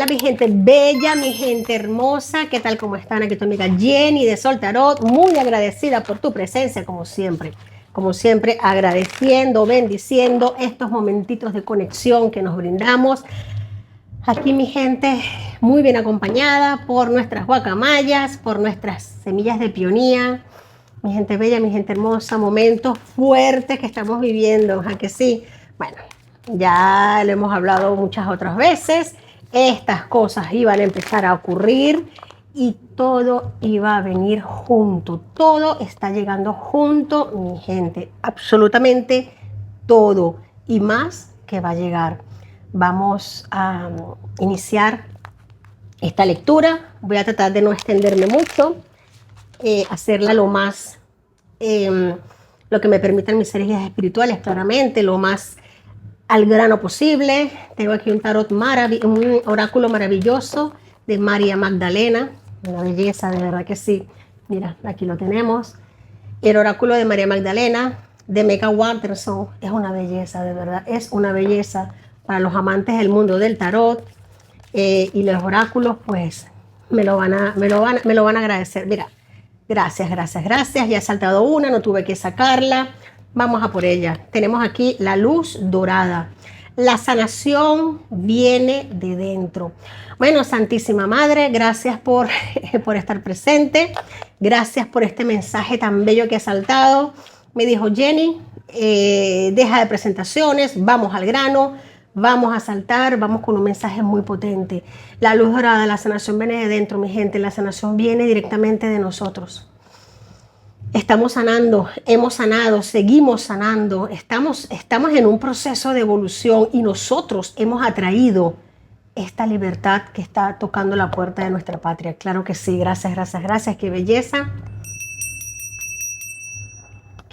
Hola mi gente bella, mi gente hermosa, ¿qué tal? ¿Cómo están? Aquí tu amiga Jenny de Sol Tarot, muy agradecida por tu presencia como siempre agradeciendo, bendiciendo estos momentitos de conexión que nos brindamos. Aquí mi gente muy bien acompañada por nuestras guacamayas, por nuestras semillas de peonía, mi gente bella, mi gente hermosa, momentos fuertes que estamos viviendo, ¿a que sí? Bueno, ya lo hemos hablado muchas otras veces, estas cosas iban a empezar a ocurrir y todo iba a venir junto, todo está llegando junto, mi gente, absolutamente todo y más que va a llegar. Vamos a iniciar esta lectura, voy a tratar de no extenderme mucho, hacerla lo que me permitan mis energías espirituales, claramente, lo más al grano posible. Tengo aquí un un oráculo maravilloso de María Magdalena, una belleza, de verdad que sí. Mira, aquí lo tenemos. El oráculo de María Magdalena de Mega Watterson es una belleza, de verdad, es una belleza para los amantes del mundo del tarot, y los oráculos, pues, me lo van a agradecer. Mira, gracias, gracias, gracias. Ya he saltado una, no tuve que sacarla. Vamos a por ella. Tenemos aquí la luz dorada. La sanación viene de dentro. Bueno, Santísima Madre, gracias por estar presente. Gracias por este mensaje tan bello que ha saltado. Me dijo Jenny, deja de presentaciones, vamos al grano. Vamos a saltar, vamos con un mensaje muy potente. La luz dorada, la sanación viene de dentro, mi gente. La sanación viene directamente de nosotros. Estamos sanando, hemos sanado, seguimos sanando. Estamos en un proceso de evolución y nosotros hemos atraído esta libertad que está tocando la puerta de nuestra patria. Claro que sí, gracias, gracias, gracias. Qué belleza.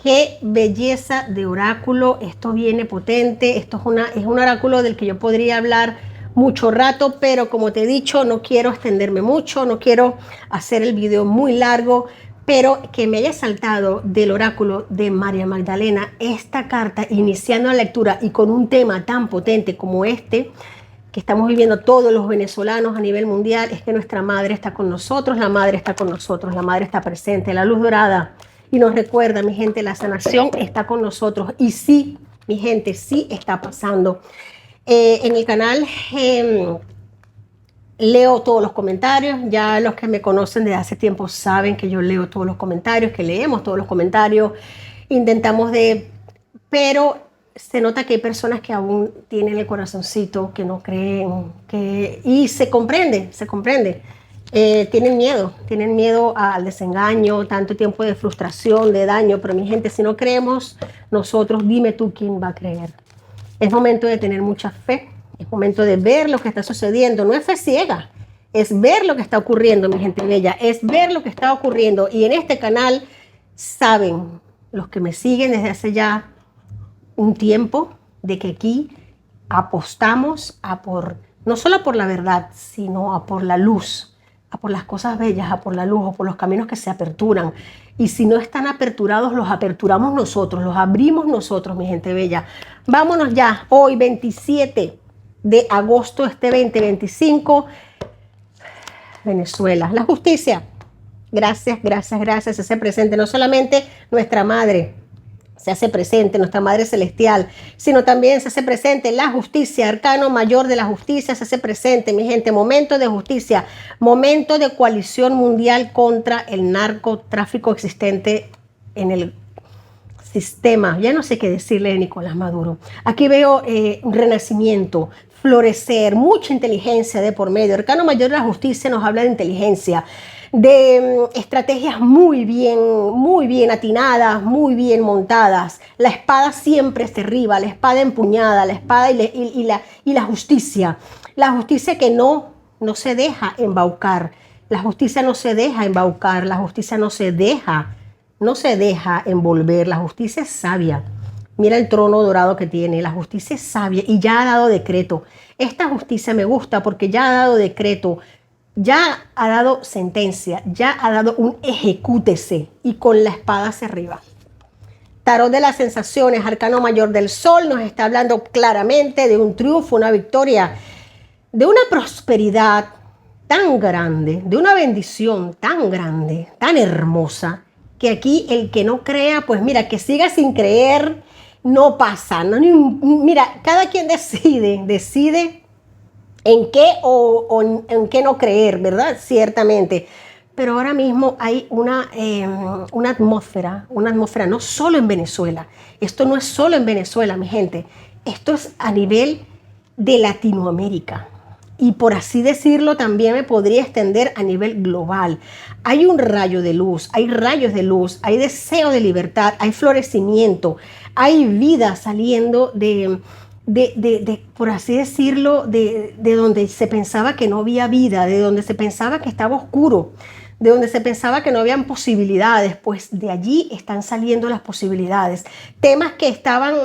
Qué belleza de oráculo, esto viene potente, esto es un oráculo del que yo podría hablar mucho rato, pero como te he dicho, no quiero extenderme mucho, no quiero hacer el video muy largo, pero que me haya saltado del oráculo de María Magdalena esta carta iniciando la lectura y con un tema tan potente como este, que estamos viviendo todos los venezolanos a nivel mundial, es que nuestra madre está con nosotros, la madre está con nosotros, la madre está presente, la luz dorada. Y nos recuerda, mi gente, la sanación está con nosotros. Y sí, mi gente, sí está pasando. En el canal leo todos los comentarios. Ya los que me conocen desde hace tiempo saben que yo leo todos los comentarios, que leemos todos los comentarios. Pero se nota que hay personas que aún tienen el corazoncito, que no creen, y se comprende, se comprende. Tienen miedo al desengaño, tanto tiempo de frustración, de daño, pero mi gente, si no creemos nosotros, dime tú quién va a creer. Es momento de tener mucha fe, es momento de ver lo que está sucediendo, no es fe ciega, es ver lo que está ocurriendo, mi gente bella, es ver lo que está ocurriendo. Y en este canal saben, los que me siguen desde hace ya un tiempo, de que aquí apostamos no solo por la verdad, sino a por la luz, a por las cosas bellas, a por la luz, a por los caminos que se aperturan. Y si no están aperturados, los aperturamos nosotros, los abrimos nosotros, mi gente bella. Vámonos ya, hoy 27 de agosto, 2025, Venezuela. La justicia, gracias, gracias, gracias, se hace presente no solamente nuestra madre, se hace presente nuestra Madre Celestial, sino también se hace presente la justicia, arcano mayor de la justicia, se hace presente, mi gente, momento de justicia, momento de coalición mundial contra el narcotráfico existente en el sistema. Ya no sé qué decirle de Nicolás Maduro. Aquí veo un renacimiento, florecer, mucha inteligencia de por medio. Arcano mayor de la justicia nos habla de inteligencia, de estrategias muy bien atinadas, muy bien montadas. La espada siempre es arriba, la espada empuñada, la espada y la justicia. La justicia que no se deja embaucar. La justicia no se deja embaucar, la justicia no se deja envolver. La justicia es sabia. Mira el trono dorado que tiene. La justicia es sabia y ya ha dado decreto. Esta justicia me gusta porque ya ha dado decreto, ya ha dado sentencia, ya ha dado un ejecútese y con la espada hacia arriba. Tarot de las sensaciones, arcano mayor del sol, nos está hablando claramente de un triunfo, una victoria. de una prosperidad tan grande, de una bendición tan grande, tan hermosa, que aquí el que no crea, pues mira, que siga sin creer, no pasa. No, mira, cada quien decide en qué o en qué no creer, ¿verdad? Ciertamente. Pero ahora mismo hay una atmósfera no solo en Venezuela. Esto no es solo en Venezuela, mi gente. Esto es a nivel de Latinoamérica. Y por así decirlo, también me podría extender a nivel global. Hay un rayo de luz, hay rayos de luz, hay deseo de libertad, hay florecimiento, hay vida saliendo por así decirlo, de donde se pensaba que no había vida, de donde se pensaba que estaba oscuro, de donde se pensaba que no habían posibilidades, pues de allí están saliendo las posibilidades. Temas que estaban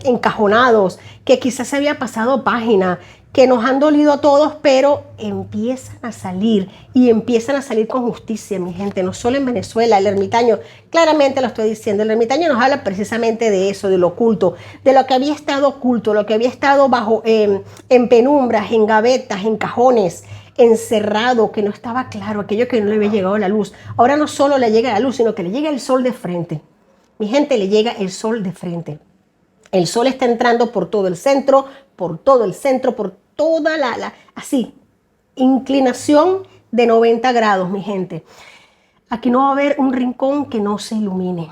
encajonados, que quizás se había pasado página, que nos han dolido a todos, pero empiezan a salir y empiezan a salir con justicia, mi gente, no solo en Venezuela. El ermitaño, claramente lo estoy diciendo, el ermitaño nos habla precisamente de eso, de lo oculto, de lo que había estado oculto, lo que había estado bajo, en penumbras, en gavetas, en cajones, encerrado, que no estaba claro, aquello que no le había llegado a la luz. Ahora no solo le llega la luz, sino que le llega el sol de frente. Mi gente, le llega el sol de frente. El sol está entrando por todo el centro, por toda así, inclinación de 90 grados, mi gente. Aquí no va a haber un rincón que no se ilumine.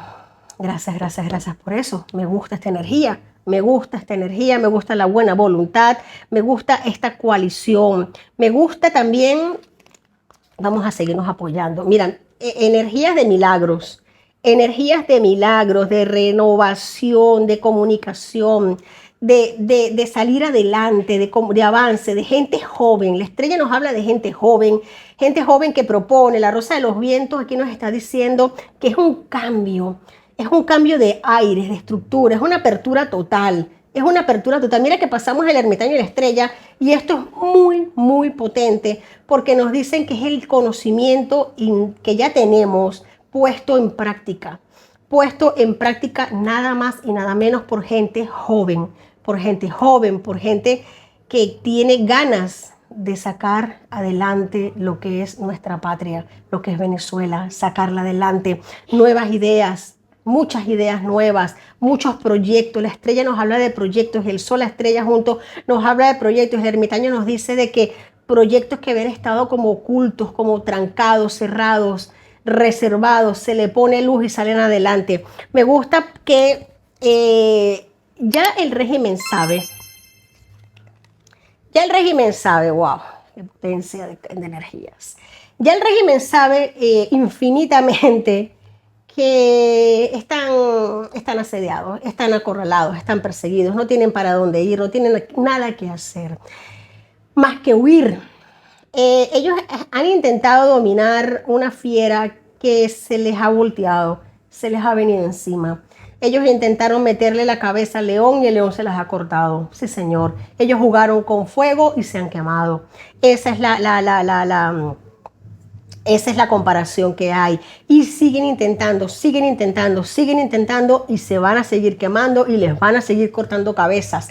Gracias, gracias, gracias por eso. Me gusta esta energía. Me gusta esta energía, me gusta la buena voluntad, me gusta esta coalición, me gusta también, vamos a seguirnos apoyando. Miran, energías de milagros, de renovación, de comunicación, de salir adelante, de avance, de gente joven. La estrella nos habla de gente joven que propone. La Rosa de los Vientos aquí nos está diciendo que es un cambio. Es un cambio de aires, de estructura, es una apertura total. Es una apertura total. Mira que pasamos el ermitaño y la estrella y esto es muy, muy potente porque nos dicen que es el conocimiento que ya tenemos puesto en práctica. Puesto en práctica nada más y nada menos por gente joven, por gente que tiene ganas de sacar adelante lo que es nuestra patria, lo que es Venezuela, sacarla adelante, nuevas ideas, muchas ideas nuevas, muchos proyectos. La estrella nos habla de proyectos, el sol, la estrella juntos nos habla de proyectos. El ermitaño nos dice de que proyectos que habían estado como ocultos, como trancados, cerrados, reservados, se le pone luz y salen adelante. Me gusta que ya el régimen sabe, wow, qué potencia de energías. Ya el régimen sabe infinitamente que están asediados, están acorralados, están perseguidos, no tienen para dónde ir, no tienen nada que hacer, más que huir. Ellos han intentado dominar una fiera que se les ha volteado, se les ha venido encima. Ellos intentaron meterle la cabeza al león y el león se las ha cortado. Sí, señor. Ellos jugaron con fuego y se han quemado. Esa es esa es la comparación que hay. Y siguen intentando y se van a seguir quemando y les van a seguir cortando cabezas.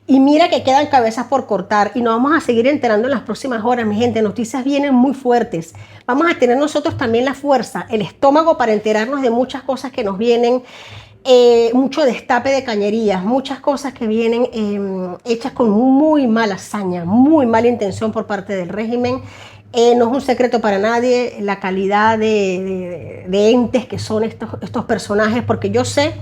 Y mira que quedan cabezas por cortar y nos vamos a seguir enterando en las próximas horas, mi gente. Noticias vienen muy fuertes. Vamos a tener nosotros también la fuerza, el estómago para enterarnos de muchas cosas que nos vienen. Mucho destape de cañerías, muchas cosas que vienen hechas con muy mala hazaña, muy mala intención por parte del régimen. No es un secreto para nadie la calidad de entes que son estos personajes, porque yo sé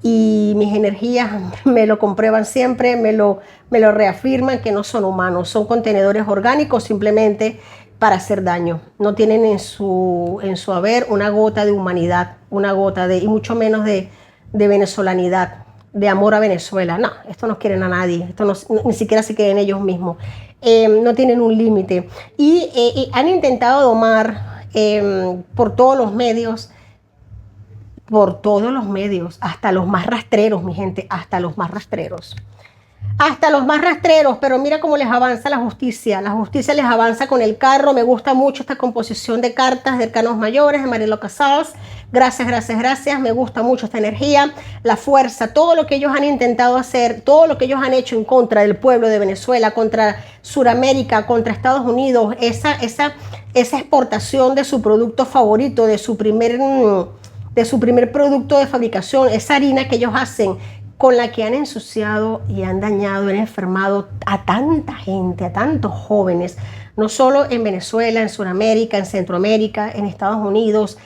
y mis energías me lo comprueban siempre, me lo reafirman que no son humanos, son contenedores orgánicos simplemente para hacer daño. No tienen en su haber una gota de humanidad, y mucho menos de venezolanidad, de amor a Venezuela. No, esto no quieren a nadie, esto ni siquiera se quieren ellos mismos. No tienen un límite. Y han intentado domar por todos los medios, hasta los más rastreros, mi gente, hasta los más rastreros, pero mira cómo les avanza la justicia les avanza con el carro. Me gusta mucho esta composición de cartas de arcanos mayores de Marielo Casals, Gracias, gracias, gracias. Me gusta mucho esta energía, la fuerza, todo lo que ellos han intentado hacer, todo lo que ellos han hecho en contra del pueblo de Venezuela, contra Sudamérica, contra Estados Unidos, esa exportación de su producto favorito, de su primer producto de fabricación, esa harina que ellos hacen, con la que han ensuciado y han dañado, han enfermado a tanta gente, a tantos jóvenes, no solo en Venezuela, en Sudamérica, en Centroamérica, en Estados Unidos,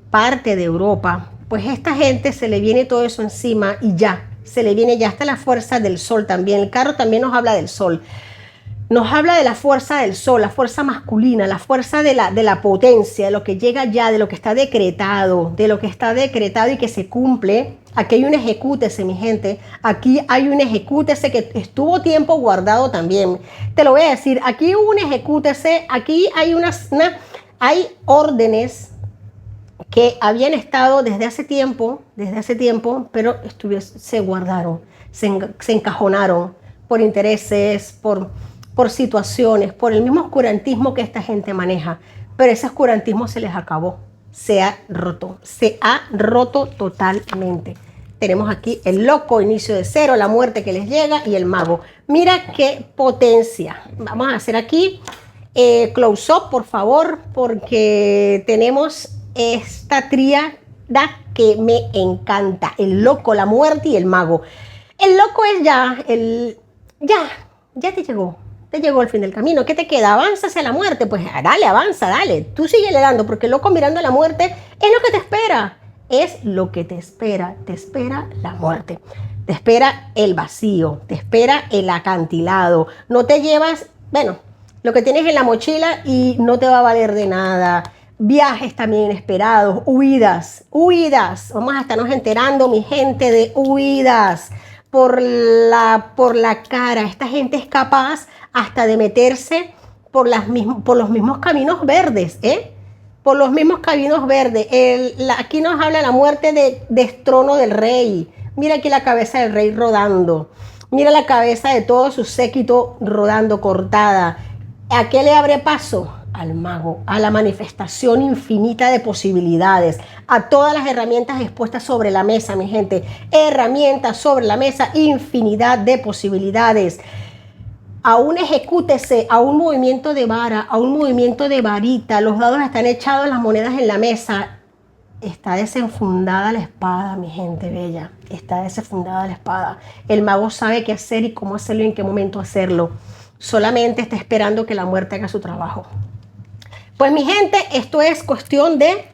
parte de Europa. Pues a esta gente se le viene todo eso encima y ya, se le viene ya hasta la fuerza del sol también. El carro también nos habla del sol. Nos habla de la fuerza del sol, la fuerza masculina, la fuerza de la potencia, de lo que llega ya, de lo que está decretado, y que se cumple. Aquí hay un ejecútese, mi gente. Aquí hay un ejecútese que estuvo tiempo guardado también. Te lo voy a decir, aquí hubo un ejecútese, aquí hay hay órdenes que habían estado desde hace tiempo, pero se guardaron, se encajonaron por intereses, por situaciones, por el mismo oscurantismo que esta gente maneja. Pero ese oscurantismo se les acabó, se ha roto totalmente. Tenemos aquí el loco, inicio de cero, la muerte que les llega y el mago. Mira qué potencia. Vamos a hacer aquí close up, por favor, porque tenemos esta tríada que me encanta. El loco, la muerte y el mago. El loco es ya te llegó. Te llegó el fin del camino. ¿Qué te queda? ¿Avanza hacia la muerte? Pues dale, avanza, dale. Tú síguele dando, porque el loco mirando a la muerte es lo que te espera. Es lo que te espera. Te espera la muerte. Te espera el vacío. Te espera el acantilado. No te llevas, bueno, lo que tienes en la mochila y no te va a valer de nada. Viajes también inesperados. Huidas. Vamos a estarnos enterando, mi gente, de huidas. Por la cara. Esta gente es capaz hasta de meterse por los mismos caminos verdes, por los mismos caminos verdes. Aquí nos habla la muerte de destrono del rey. Mira aquí la cabeza del rey rodando. Mira la cabeza de todo su séquito rodando, cortada. ¿A qué le abre paso? Al mago, a la manifestación infinita de posibilidades, a todas las herramientas expuestas sobre la mesa, mi gente. Herramientas sobre la mesa, infinidad de posibilidades. A un ejecútese, a un movimiento de vara, a un movimiento de varita. Los dados están echados, las monedas en la mesa. Está desenfundada la espada, mi gente bella. Está desenfundada la espada. El mago sabe qué hacer y cómo hacerlo y en qué momento hacerlo. Solamente está esperando que la muerte haga su trabajo. Pues mi gente, esto es cuestión de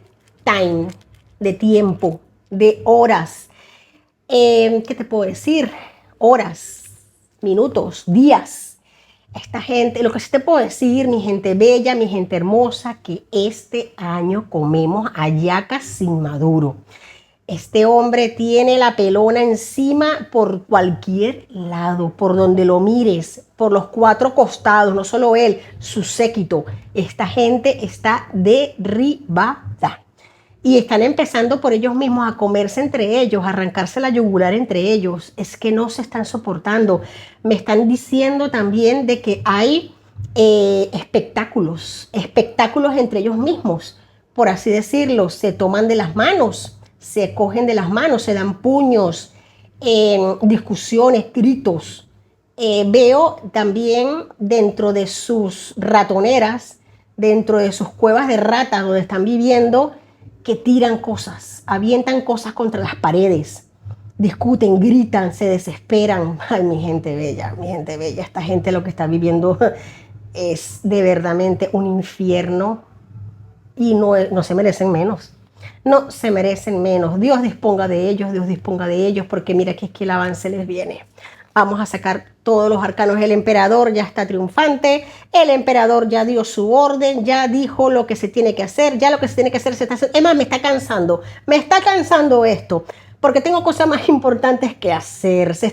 time, de tiempo, de horas. ¿Qué te puedo decir? Horas, minutos, días. Esta gente, lo que sí te puedo decir, mi gente bella, mi gente hermosa, que este año comemos hallacas sin maduro. Este hombre tiene la pelona encima por cualquier lado, por donde lo mires, por los cuatro costados, no solo él, su séquito. Esta gente está derribada. Y están empezando por ellos mismos a comerse entre ellos, a arrancarse la yugular entre ellos. Es que no se están soportando. Me están diciendo también de que hay espectáculos entre ellos mismos, por así decirlo. Se toman de las manos. Se cogen de las manos, se dan puños, discusiones, gritos. Veo también dentro de sus ratoneras, dentro de sus cuevas de ratas donde están viviendo, que tiran cosas, avientan cosas contra las paredes, discuten, gritan, se desesperan. Ay, mi gente bella, esta gente lo que está viviendo es de verdaderamente un infierno y no se merecen menos. No se merecen menos. Dios disponga de ellos, porque mira que es que el avance les viene. Vamos a sacar todos los arcanos. El emperador ya está triunfante. El emperador ya dio su orden, ya dijo lo que se tiene que hacer. Ya lo que se tiene que hacer se está haciendo. Es más, me está cansando esto, porque tengo cosas más importantes que hacer. Se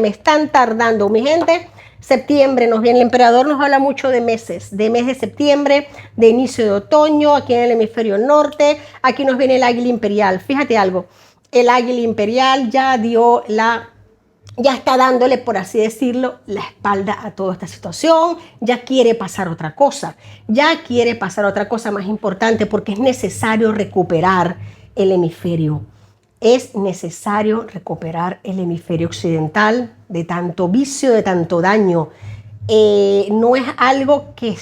me están tardando, mi gente. Septiembre nos viene, el emperador nos habla mucho de meses, de mes de septiembre, de inicio de otoño, aquí en el hemisferio norte. Aquí nos viene el águila imperial. Fíjate algo, el águila imperial ya dio ya está dándole, por así decirlo, la espalda a toda esta situación, ya quiere pasar otra cosa, más importante, porque es necesario recuperar el hemisferio. Es necesario recuperar el hemisferio occidental de tanto vicio, de tanto daño. No es algo que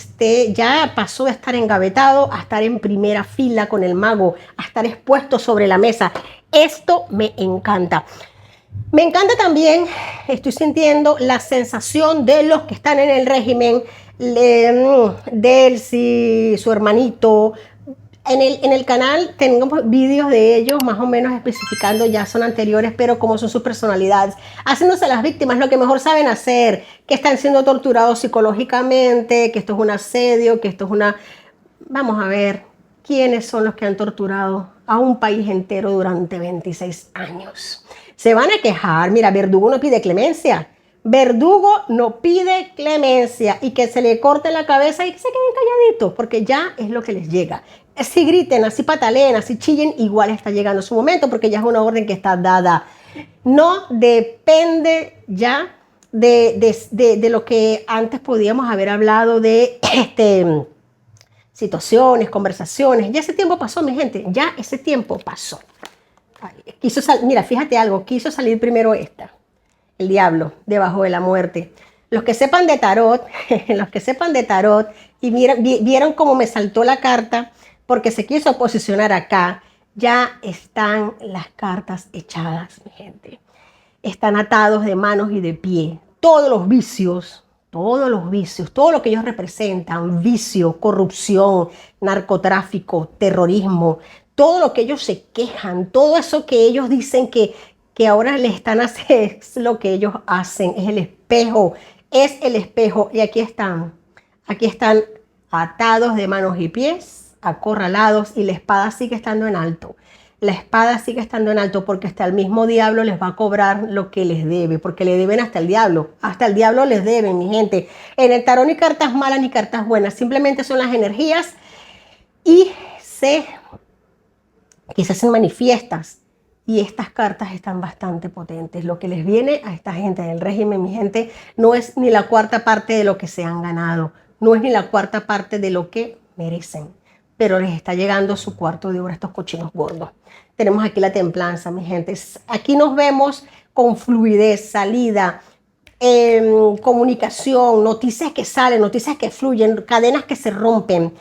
ya pasó de estar engavetado a estar en primera fila con el mago, a estar expuesto sobre la mesa. Esto me encanta. Me encanta también, estoy sintiendo la sensación de los que están en el régimen, Delcy, su hermanito. En el canal tenemos vídeos de ellos más o menos especificando, ya son anteriores, pero cómo son sus personalidades, haciéndose las víctimas lo que mejor saben hacer, que están siendo torturados psicológicamente, que esto es un asedio, que esto es una... Vamos a ver, ¿quiénes son los que han torturado a un país entero durante 26 años? Se van a quejar. Mira, Verdugo no pide clemencia. Verdugo no pide clemencia y que se le corte la cabeza y que se queden calladitos, porque ya es lo que les llega. Si griten, así pataleen, así chillen, igual está llegando su momento, porque ya es una orden que está dada. No depende ya de lo que antes podíamos haber hablado de situaciones, conversaciones. Ya ese tiempo pasó, mi gente, ya ese tiempo pasó. Mira, fíjate algo, quiso salir primero el diablo, debajo de la muerte. Los que sepan de tarot, y vieron cómo me saltó la carta, porque se quiso posicionar acá, ya están las cartas echadas, mi gente. Están atados de manos y de pie. Todos los vicios, todo lo que ellos representan, vicio, corrupción, narcotráfico, terrorismo, todo lo que ellos se quejan, todo eso que ellos dicen que ahora le están haciendo, es lo que ellos hacen, es el espejo, y aquí están atados de manos y pies, acorralados, y la espada sigue estando en alto. Porque hasta el mismo diablo les va a cobrar lo que les debe, porque le deben hasta el diablo les deben, mi gente. En el tarot ni cartas malas ni cartas buenas, simplemente son las energías y que se hacen manifiestas, y estas cartas están bastante potentes. Lo que les viene a esta gente del régimen, mi gente, no es ni la cuarta parte de lo que se han ganado, no es ni la cuarta parte de lo que merecen, pero les está llegando su cuarto de hora a estos cochinos gordos. Tenemos aquí la templanza, mi gente. Aquí nos vemos con fluidez, salida, comunicación, noticias que salen, noticias que fluyen, cadenas que se rompen.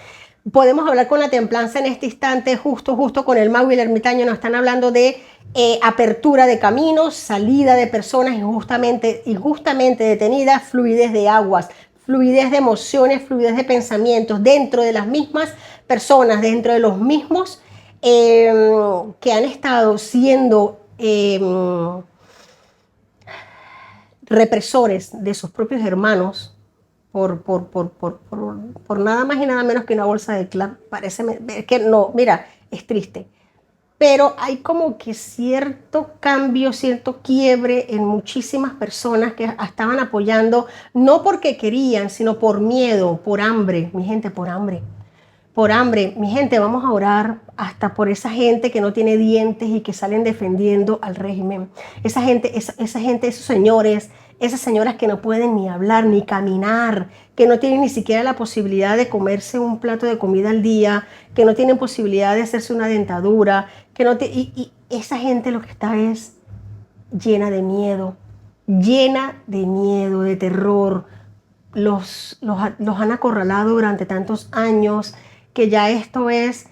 Podemos hablar con la templanza en este instante, justo con el mago y el ermitaño. Nos están hablando de apertura de caminos, salida de personas injustamente detenidas, fluidez de aguas, fluidez de emociones, fluidez de pensamientos dentro de las mismas personas, dentro de los mismos que han estado siendo represores de sus propios hermanos. Por nada más y nada menos que una bolsa de clan. Parece que no, mira, es triste. Pero hay como que cierto cambio, cierto quiebre en muchísimas personas que estaban apoyando, no porque querían, sino por miedo, por hambre, mi gente, por hambre. Mi gente, vamos a orar hasta por esa gente que no tiene dientes y que salen defendiendo al régimen. Esa gente, esos señores, esas señoras que no pueden ni hablar ni caminar, que no tienen ni siquiera la posibilidad de comerse un plato de comida al día, que no tienen posibilidad de hacerse una dentadura, y esa gente lo que está es llena de miedo, de terror. Los han acorralado durante tantos años que ya esto es,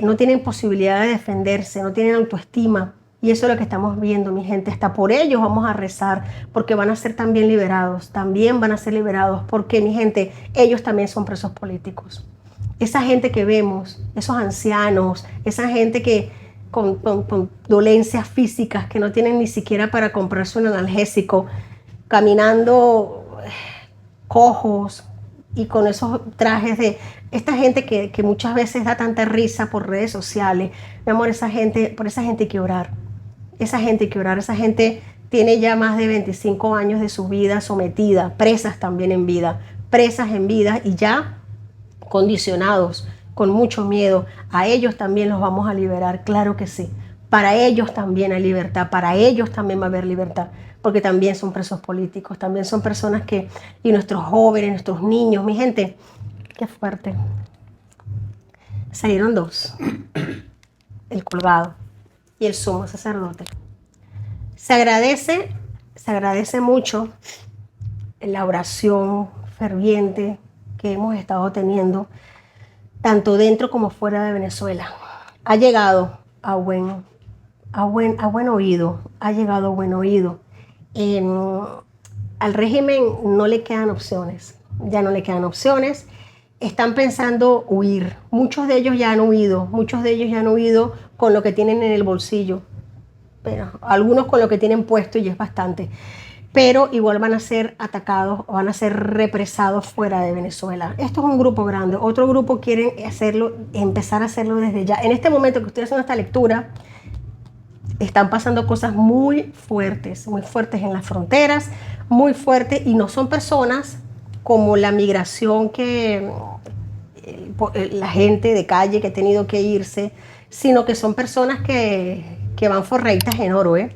no tienen posibilidad de defenderse, no tienen autoestima. Y eso es lo que estamos viendo, mi gente. Hasta por ellos vamos a rezar, porque van a ser también liberados, porque, mi gente, ellos también son presos políticos. Esa gente que vemos, esos ancianos, esa gente que con dolencias físicas, que no tienen ni siquiera para comprarse un analgésico, caminando cojos y con esos trajes de esta gente que muchas veces da tanta risa por redes sociales. Mi amor, por esa gente hay que orar. Esa gente tiene ya más de 25 años de su vida sometida, presas también en vida, y ya condicionados, con mucho miedo. A ellos también los vamos a liberar, claro que sí, Para ellos también hay libertad, para ellos también va a haber libertad, porque también son presos políticos, también son personas que, y nuestros jóvenes, nuestros niños, mi gente, qué fuerte. Salieron dos, el colgado y el sumo sacerdote. Se agradece mucho la oración ferviente que hemos estado teniendo, tanto dentro como fuera de Venezuela. Ha llegado a buen oído, ha llegado a buen oído. Al régimen no le quedan opciones, ya no le quedan opciones. Están pensando huir. Muchos de ellos ya han huido con lo que tienen en el bolsillo, pero algunos con lo que tienen puesto y es bastante. Pero igual van a ser atacados o van a ser represados fuera de Venezuela. Esto es un grupo grande. Otro grupo quiere empezar a hacerlo desde ya. En este momento que estoy haciendo esta lectura, están pasando cosas muy fuertes en las fronteras, muy fuertes, y no son personas como la migración que la gente de calle que ha tenido que irse, sino que son personas que van forreitas en oro, ¿eh?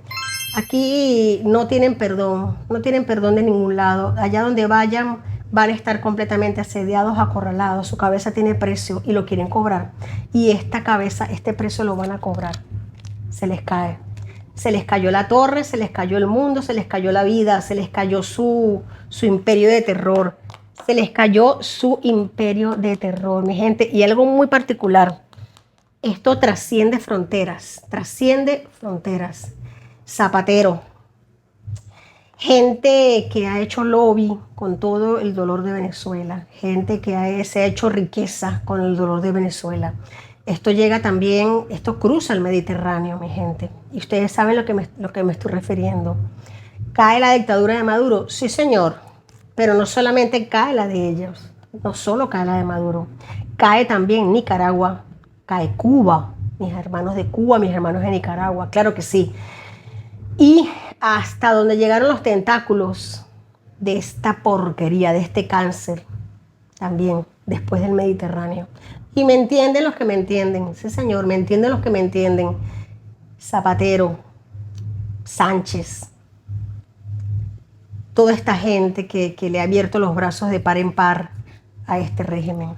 Aquí no tienen perdón de ningún lado. Allá donde vayan van a estar completamente asediados, acorralados. Su cabeza tiene precio y lo quieren cobrar. Y esta cabeza, este precio lo van a cobrar. Se les cae. Se les cayó la torre, se les cayó el mundo, se les cayó la vida, se les cayó su imperio de terror. Se les cayó su imperio de terror, mi gente. Y algo muy particular, esto trasciende fronteras, Zapatero, gente que ha hecho lobby con todo el dolor de Venezuela, gente que se ha hecho riqueza con el dolor de Venezuela. Esto llega también, esto cruza el Mediterráneo, mi gente. Y ustedes saben lo que me estoy refiriendo. ¿Cae la dictadura de Maduro? Sí, señor. Pero no solamente cae la de ellos, no solo cae la de Maduro. Cae también Nicaragua, cae Cuba, mis hermanos de Cuba, mis hermanos de Nicaragua, claro que sí. Y hasta donde llegaron los tentáculos de esta porquería, de este cáncer, también después del Mediterráneo. Y me entienden los que me entienden, sí señor, me entienden los que me entienden. Zapatero, Sánchez, toda esta gente que le ha abierto los brazos de par en par a este régimen.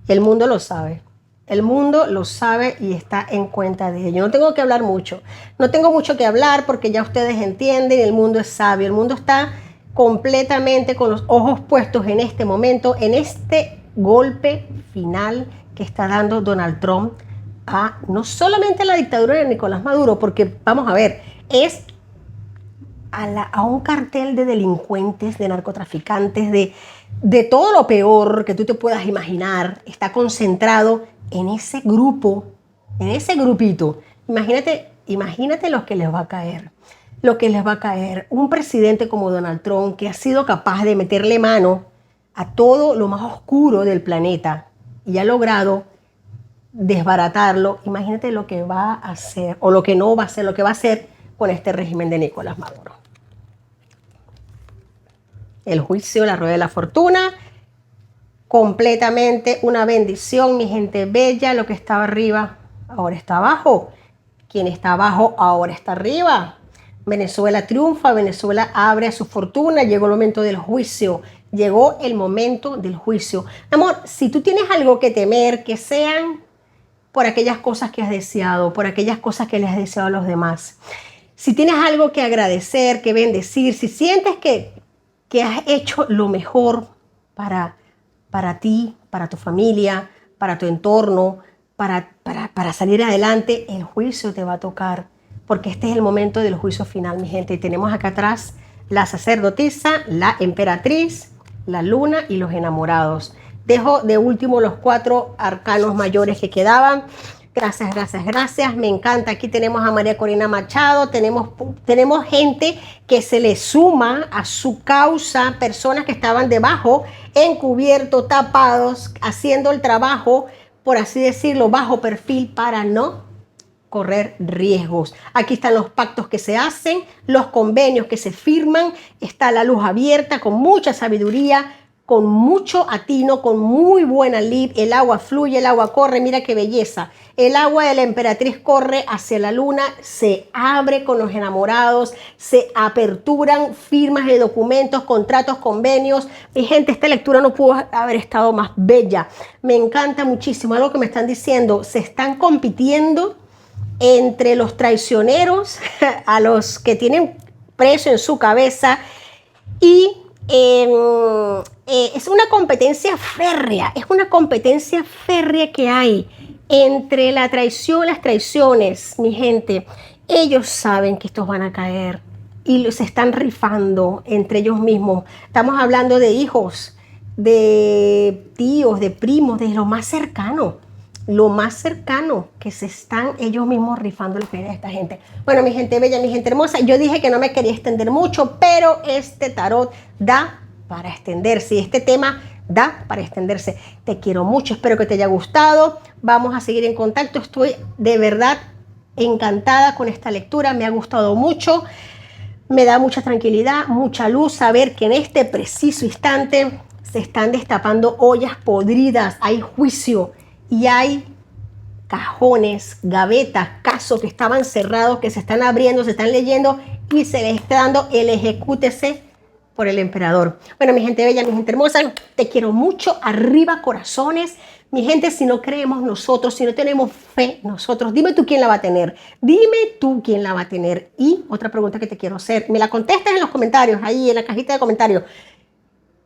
El mundo lo sabe. El mundo lo sabe y está en cuenta de ello. No tengo que hablar mucho. No tengo mucho que hablar porque ya ustedes entienden, el mundo es sabio. El mundo está completamente con los ojos puestos en este momento, en este golpe final que está dando Donald Trump a no solamente la dictadura de Nicolás Maduro, porque vamos a ver, es a un cartel de delincuentes, de narcotraficantes, de todo lo peor que tú te puedas imaginar, está concentrado en ese grupo, en ese grupito. Imagínate lo que les va a caer. Lo que les va a caer. Un presidente como Donald Trump, que ha sido capaz de meterle mano a todo lo más oscuro del planeta y ha logrado desbaratarlo. Imagínate lo que va a hacer, o lo que no va a hacer, lo que va a hacer con este régimen de Nicolás Maduro. El juicio, la rueda de la fortuna, completamente una bendición, mi gente bella. Lo que estaba arriba ahora está abajo. Quien está abajo ahora está arriba. Venezuela triunfa, Venezuela abre a su fortuna. Llegó el momento del juicio. Llegó el momento del juicio. Amor, si tú tienes algo que temer, que sean por aquellas cosas que has deseado, por aquellas cosas que les has deseado a los demás. Si tienes algo que agradecer, que bendecir, si sientes que has hecho lo mejor para ti, para tu familia, para tu entorno, para salir adelante, el juicio te va a tocar, porque este es el momento del juicio final, mi gente. Y tenemos acá atrás la sacerdotisa, la emperatriz, la luna y los enamorados. Dejo de último los 4 arcanos mayores que quedaban. Gracias, gracias, gracias. Me encanta. Aquí tenemos a María Corina Machado. Tenemos gente que se le suma a su causa. Personas que estaban debajo, encubiertos, tapados, haciendo el trabajo, por así decirlo, bajo perfil para no correr riesgos. Aquí están los pactos que se hacen, los convenios que se firman. Está la luz abierta con mucha sabiduría con mucho atino, con muy buena lid. El agua fluye, el agua corre, mira qué belleza. El agua de la emperatriz corre hacia la luna, se abre con los enamorados, se aperturan firmas de documentos, contratos, convenios. Mi gente, esta lectura no pudo haber estado más bella. Me encanta muchísimo algo que me están diciendo. Se están compitiendo entre los traicioneros, a los que tienen preso en su cabeza, y es una competencia férrea, que hay entre la traición y las traiciones, mi gente. Ellos saben que estos van a caer y se están rifando entre ellos mismos. Estamos hablando de hijos, de tíos, de primos, de lo más cercano, que se están ellos mismos rifando el pie de esta gente. Bueno, mi gente bella, mi gente hermosa, yo dije que no me quería extender mucho, pero este tarot da para extenderse y este tema da para extenderse. Te quiero mucho, espero que te haya gustado. Vamos a seguir en contacto. Estoy de verdad encantada con esta lectura, me ha gustado mucho. Me da mucha tranquilidad, mucha luz saber que en este preciso instante se están destapando ollas podridas, hay juicio y hay cajones, gavetas, casos que estaban cerrados, que se están abriendo, se están leyendo y se les está dando el ejecútese por el emperador. Bueno, mi gente bella, mi gente hermosa, te quiero mucho. Arriba corazones. Mi gente, si no creemos nosotros, si no tenemos fe nosotros, dime tú quién la va a tener. Dime tú quién la va a tener. Y otra pregunta que te quiero hacer, me la contestas en los comentarios, ahí en la cajita de comentarios.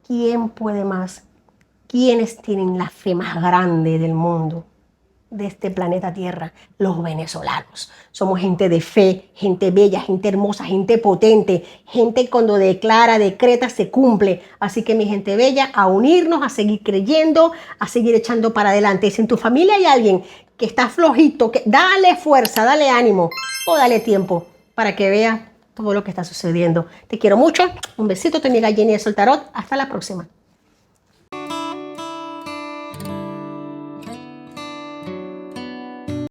¿Quién puede más? ¿Quiénes tienen la fe más grande del mundo, de este planeta Tierra? Los venezolanos. Somos gente de fe, gente bella, gente hermosa, gente potente, gente cuando declara, decreta, se cumple. Así que mi gente bella, a unirnos, a seguir creyendo, a seguir echando para adelante. Y si en tu familia hay alguien que está flojito, dale fuerza, dale ánimo o dale tiempo para que vea todo lo que está sucediendo. Te quiero mucho. Un besito, tu amiga Jenny de Sol Tarot. Hasta la próxima.